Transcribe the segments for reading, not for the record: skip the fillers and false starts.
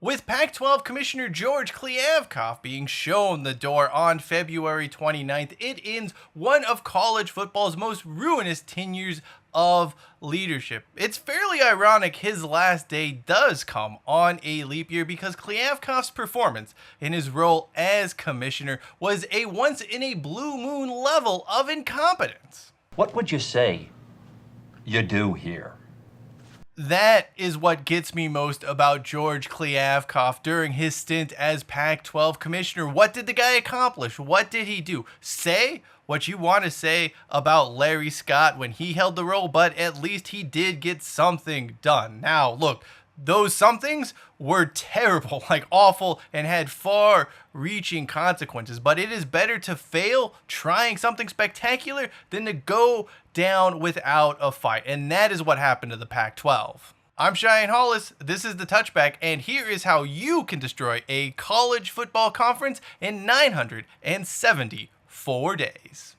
With Pac-12 Commissioner George Kliavkoff being shown the door on February 29th, it ends one of college football's most ruinous tenures of leadership. It's fairly ironic his last day does come on a leap year because Kliavkoff's performance in his role as commissioner was a once-in-a-blue-moon level of incompetence. What would you say you do here? That is what gets me most about George Kliavkoff during his stint as Pac-12 commissioner. What did the guy accomplish? What did he do? Say what you want to say about Larry Scott when he held the role, but at least he did get something done. Now, look, those somethings were terrible, like awful, and had far-reaching consequences. But it is better to fail trying something spectacular than to go down without a fight. And that is what happened to the Pac-12. I'm Cheyenne Hollis, this is The Touchback, and here is how you can destroy a college football conference in 974 days.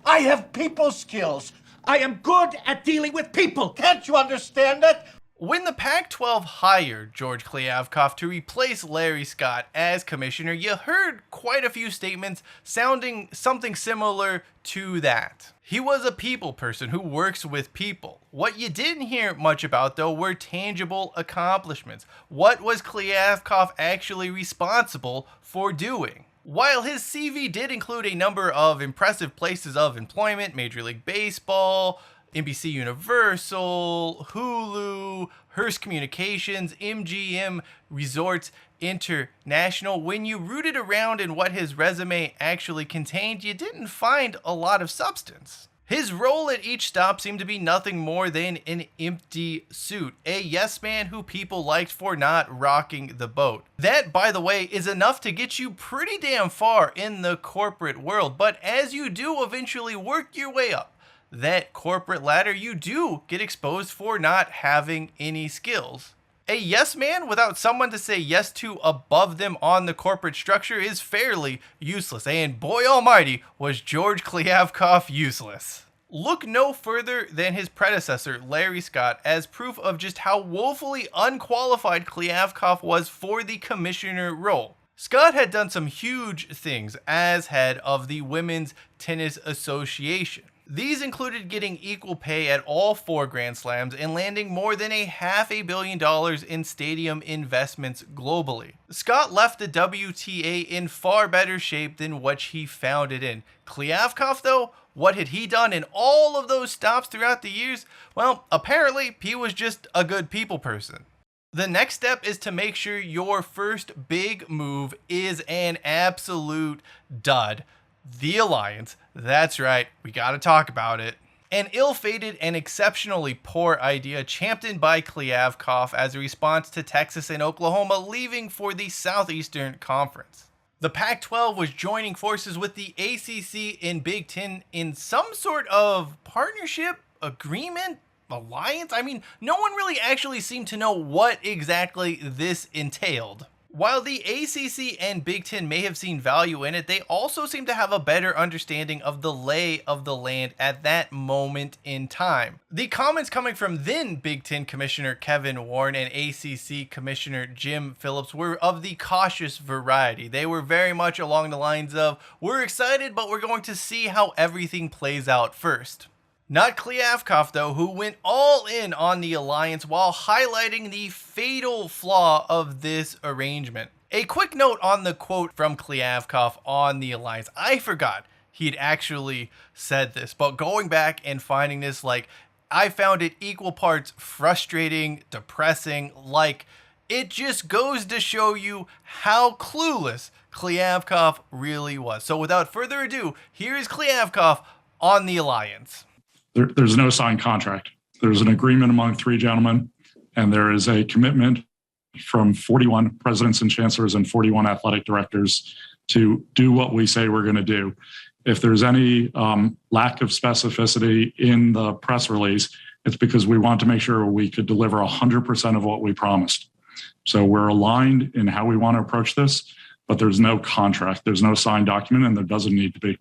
I have people skills. I am good at dealing with people. Can't you understand that? When the Pac-12 hired George Kliavkoff to replace Larry Scott as commissioner, you heard quite a few statements sounding something similar to that. He was a people person who works with people. What you didn't hear much about, though, were tangible accomplishments. What was Kliavkoff actually responsible for doing? While his CV did include a number of impressive places of employment, Major League Baseball, NBC Universal, Hulu, Hearst Communications, MGM Resorts International, when you rooted around in what his resume actually contained, you didn't find a lot of substance. His role at each stop seemed to be nothing more than an empty suit, a yes man who people liked for not rocking the boat. That, by the way, is enough to get you pretty damn far in the corporate world, but as you do eventually work your way up that corporate ladder, you do get exposed for not having any skills. A yes man without someone to say yes to above them on the corporate structure is fairly useless, and boy almighty was George Kliavkoff useless. Look no further than his predecessor, Larry Scott, as proof of just how woefully unqualified Kliavkoff was for the commissioner role. Scott had done some huge things as head of the Women's Tennis Association. These included getting equal pay at all 4 Grand Slams and landing more than $500 million in stadium investments globally. Scott left the WTA in far better shape than what he found it in. Kliavkoff, though, what had he done in all of those stops throughout the years? Well, apparently he was just a good people person. The next step is to make sure your first big move is an absolute dud. The Alliance. That's right, we gotta talk about it. An ill-fated and exceptionally poor idea championed by Kliavkoff as a response to Texas and Oklahoma leaving for the Southeastern Conference. The Pac-12 was joining forces with the ACC and Big Ten in some sort of partnership, agreement, alliance? I mean, no one really actually seemed to know what exactly this entailed. While the ACC and Big Ten may have seen value in it, they also seem to have a better understanding of the lay of the land at that moment in time. The comments coming from then Big Ten Commissioner Kevin Warren and ACC Commissioner Jim Phillips were of the cautious variety. They were very much along the lines of, we're excited, but we're going to see how everything plays out first. Not Kliavkoff, though, who went all in on the alliance while highlighting the fatal flaw of this arrangement. A quick note on the quote from Kliavkoff on the alliance. I forgot he'd actually said this, but going back and finding this, I found it equal parts frustrating, depressing, it just goes to show you how clueless Kliavkoff really was. So without further ado, here is Kliavkoff on the alliance. There's no signed contract. There's an agreement among 3 gentlemen, and there is a commitment from 41 presidents and chancellors and 41 athletic directors to do what we say we're going to do. If there's any lack of specificity in the press release, it's because we want to make sure we could deliver 100% of what we promised. So we're aligned in how we want to approach this, but there's no contract. There's no signed document, and there doesn't need to be.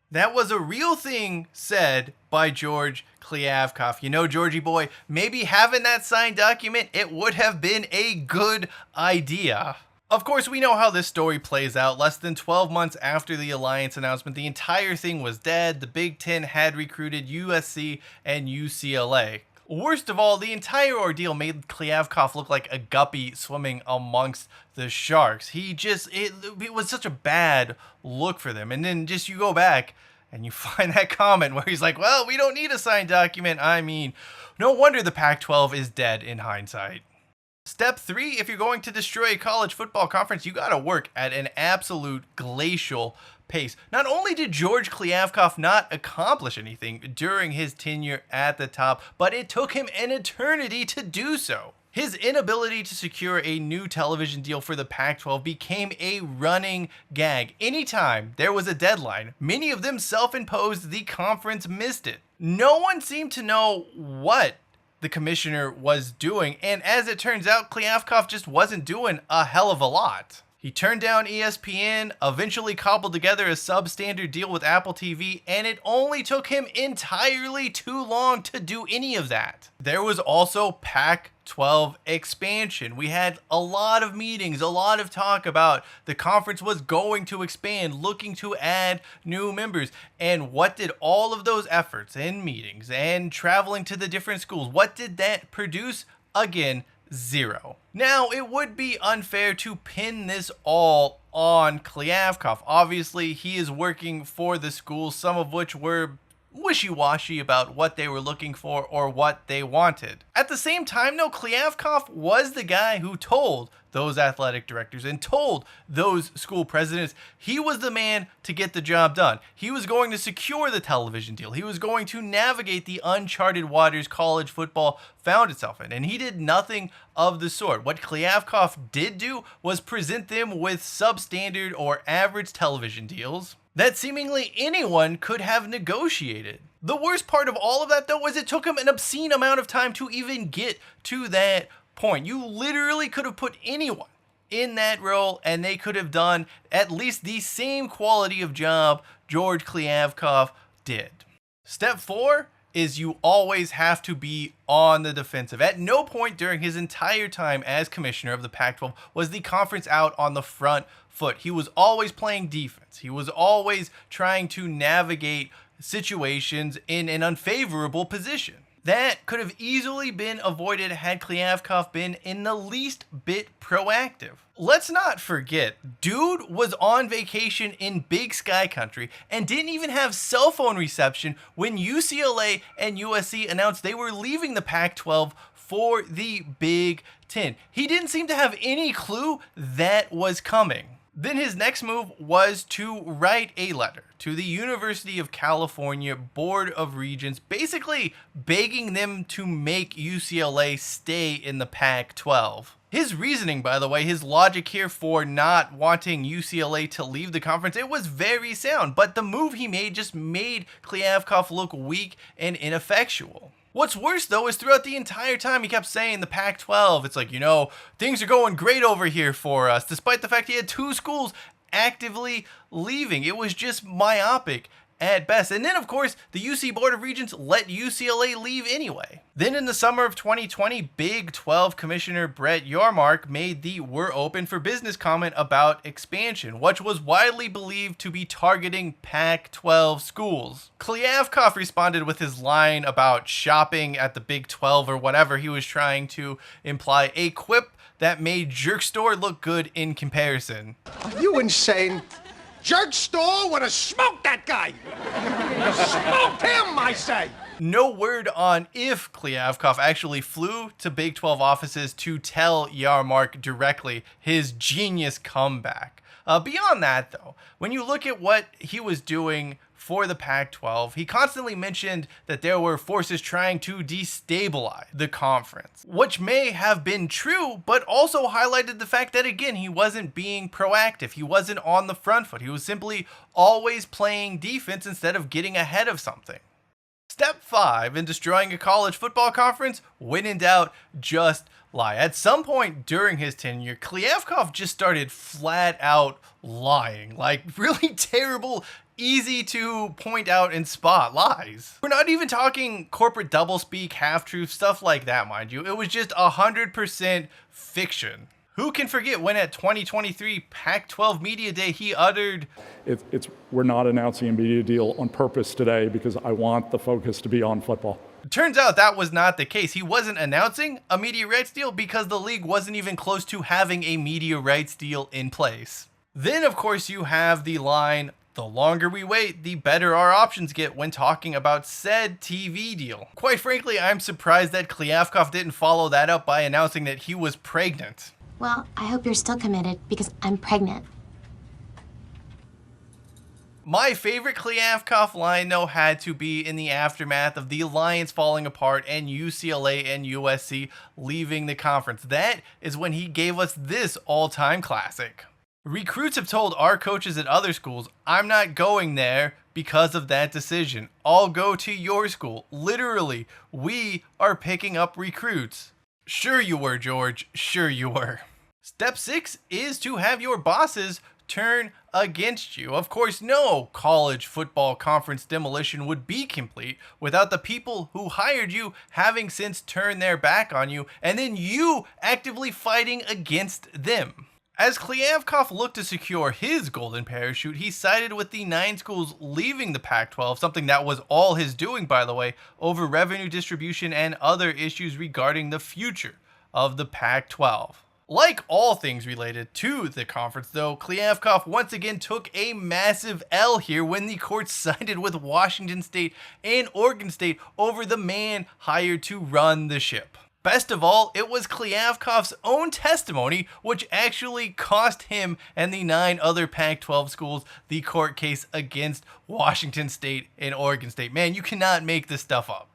That was a real thing said by George Kliavkoff. You know, Georgie boy, maybe having that signed document, it would have been a good idea. Of course, we know how this story plays out. Less than 12 months after the alliance announcement, the entire thing was dead. The Big Ten had recruited USC and UCLA. Worst of all, the entire ordeal made Kliavkoff look like a guppy swimming amongst the sharks. It was such a bad look for them. And then just you go back and you find that comment where he's like, well, we don't need a signed document. I mean, no wonder the Pac-12 is dead in hindsight. Step 3, if you're going to destroy a college football conference, you got to work at an absolute glacial pace. Not only did George Kliavkoff not accomplish anything during his tenure at the top, but it took him an eternity to do so. His inability to secure a new television deal for the Pac-12 became a running gag. Anytime there was a deadline, many of them self-imposed, the conference missed it. No one seemed to know what the commissioner was doing, and as it turns out, Kliavkoff just wasn't doing a hell of a lot. He turned down ESPN, eventually cobbled together a substandard deal with Apple TV, and it only took him entirely too long to do any of that. There was also Pac-12 expansion. We had a lot of meetings, a lot of talk about the conference was going to expand, looking to add new members. And what did all of those efforts and meetings and traveling to the different schools, what did that produce? Again, zero. Now, it would be unfair to pin this all on Kliavkoff. Obviously, he is working for the schools, some of which were wishy-washy about what they were looking for or what they wanted. At the same time, no, Kliavkoff was the guy who told those athletic directors and told those school presidents he was the man to get the job done. He was going to secure the television deal. He was going to navigate the uncharted waters college football found itself in, and he did nothing of the sort. What Kliavkoff did do was present them with substandard or average television deals that seemingly anyone could have negotiated. The worst part of all of that, though, was it took him an obscene amount of time to even get to that point. You literally could have put anyone in that role and they could have done at least the same quality of job George Kliavkoff did. Step 4 is you always have to be on the defensive. At no point during his entire time as commissioner of the Pac-12 was the conference out on the front foot. He was always playing defense. He was always trying to navigate situations in an unfavorable position. That could have easily been avoided had Kliavkoff been in the least bit proactive. Let's not forget, dude was on vacation in Big Sky Country and didn't even have cell phone reception when UCLA and USC announced they were leaving the Pac-12 for the Big Ten. He didn't seem to have any clue that was coming. Then his next move was to write a letter to the University of California Board of Regents, basically begging them to make UCLA stay in the Pac-12. His reasoning, by the way, his logic here for not wanting UCLA to leave the conference, it was very sound, but the move he made just made Kliavkoff look weak and ineffectual. What's worse, though, is throughout the entire time he kept saying the Pac-12, it's like, things are going great over here for us, despite the fact he had 2 schools actively leaving. It was just myopic at best. And then, of course, the UC Board of Regents let UCLA leave anyway. Then in the summer of 2020, Big 12 Commissioner Brett Yormark made the "we're open for business" comment about expansion, which was widely believed to be targeting Pac-12 schools. Kliavkoff responded with his line about shopping at the Big 12 or whatever he was trying to imply, a quip that made Jerk Store look good in comparison. Are you insane? Jerk Store would have smoked that guy! Smoked him, I say! No word on if Kliavkoff actually flew to Big 12 offices to tell Yarmark directly his genius comeback. Beyond that, though, when you look at what he was doing for the Pac-12, he constantly mentioned that there were forces trying to destabilize the conference, which may have been true, but also highlighted the fact that, again, he wasn't being proactive. He wasn't on the front foot. He was simply always playing defense instead of getting ahead of something. Step 5 in destroying a college football conference: when in doubt, just lie. At some point during his tenure, Kliavkoff just started flat out lying, like really terrible, easy to point out and spot lies. We're not even talking corporate doublespeak, half-truth, stuff like that, mind you. It was just 100% fiction. Who can forget when at 2023 Pac-12 Media Day he uttered, We're not announcing a media deal on purpose today because I want the focus to be on football. Turns out that was not the case. He wasn't announcing a media rights deal because the league wasn't even close to having a media rights deal in place. Then, of course, you have the line, the longer we wait, the better our options get when talking about said TV deal. Quite frankly, I'm surprised that Kliavkoff didn't follow that up by announcing that he was pregnant. Well, I hope you're still committed because I'm pregnant. My favorite Kliavkoff line, though, had to be in the aftermath of the Alliance falling apart and UCLA and USC leaving the conference. That is when he gave us this all-time classic. Recruits have told our coaches at other schools, I'm not going there because of that decision. I'll go to your school. Literally, we are picking up recruits. Sure you were, George. Sure you were. Step 6 is to have your bosses turn against you. Of course, no college football conference demolition would be complete without the people who hired you having since turned their back on you and then you actively fighting against them. As Kliavkoff looked to secure his golden parachute, he sided with the 9 schools leaving the Pac-12, something that was all his doing, by the way, over revenue distribution and other issues regarding the future of the Pac-12. Like all things related to the conference, though, Kliavkoff once again took a massive L here when the court sided with Washington State and Oregon State over the man hired to run the ship. Best of all, it was Kliavkoff's own testimony which actually cost him and the 9 other Pac-12 schools the court case against Washington State and Oregon State. Man, you cannot make this stuff up.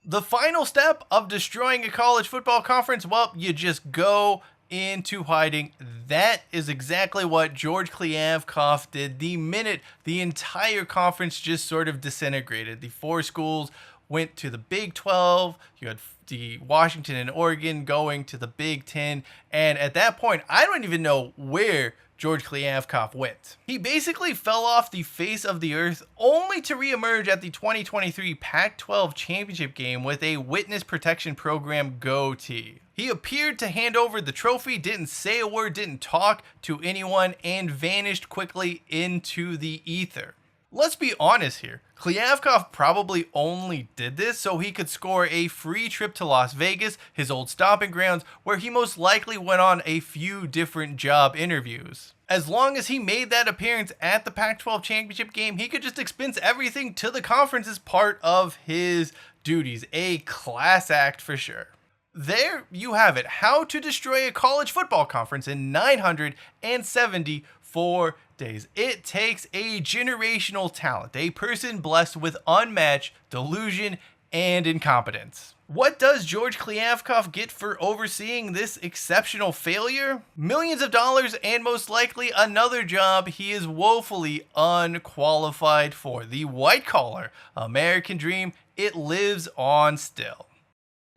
The final step of destroying a college football conference, well, you just go into hiding. That is exactly what George Kliavkoff did the minute the entire conference just sort of disintegrated. The 4 schools went to the Big 12. You had the Washington and Oregon going to the Big 10. And at that point, I don't even know where George Kliavkoff went. He basically fell off the face of the earth only to reemerge at the 2023 Pac-12 championship game with a witness protection program goatee. He appeared to hand over the trophy, didn't say a word, didn't talk to anyone, and vanished quickly into the ether. Let's be honest here. Kliavkoff probably only did this so he could score a free trip to Las Vegas, his old stomping grounds, where he most likely went on a few different job interviews. As long as he made that appearance at the Pac-12 championship game, he could just expense everything to the conference as part of his duties. A class act for sure. There you have it. How to destroy a college football conference in 974 days. It takes a generational talent, a person blessed with unmatched delusion and incompetence. What does George Kliavkoff get for overseeing this exceptional failure? Millions of dollars and most likely another job he is woefully unqualified for. The white-collar American dream, it lives on still.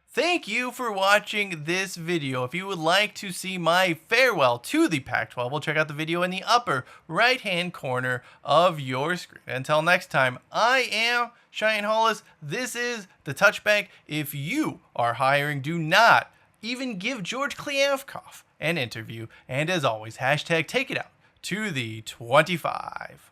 Thank you for watching this video. If you would like to see my farewell to the Pac-12, we'll check out the video in the upper right-hand corner of your screen. Until next time, I am Cheyenne Hollis. This is The Touchback. If you are hiring, do not even give George Kliavkoff an interview. And as always, hashtag take it out to the 25.